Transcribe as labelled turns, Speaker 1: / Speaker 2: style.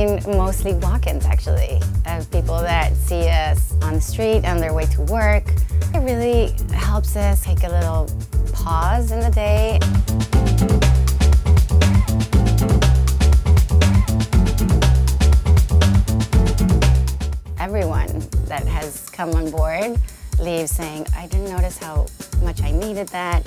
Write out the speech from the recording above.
Speaker 1: seen mostly walk-ins, actually, of people that see us on the street on their way to work. It really helps us take a little pause in the day. Everyone that has come on board leaves saying, I didn't notice how much I needed that.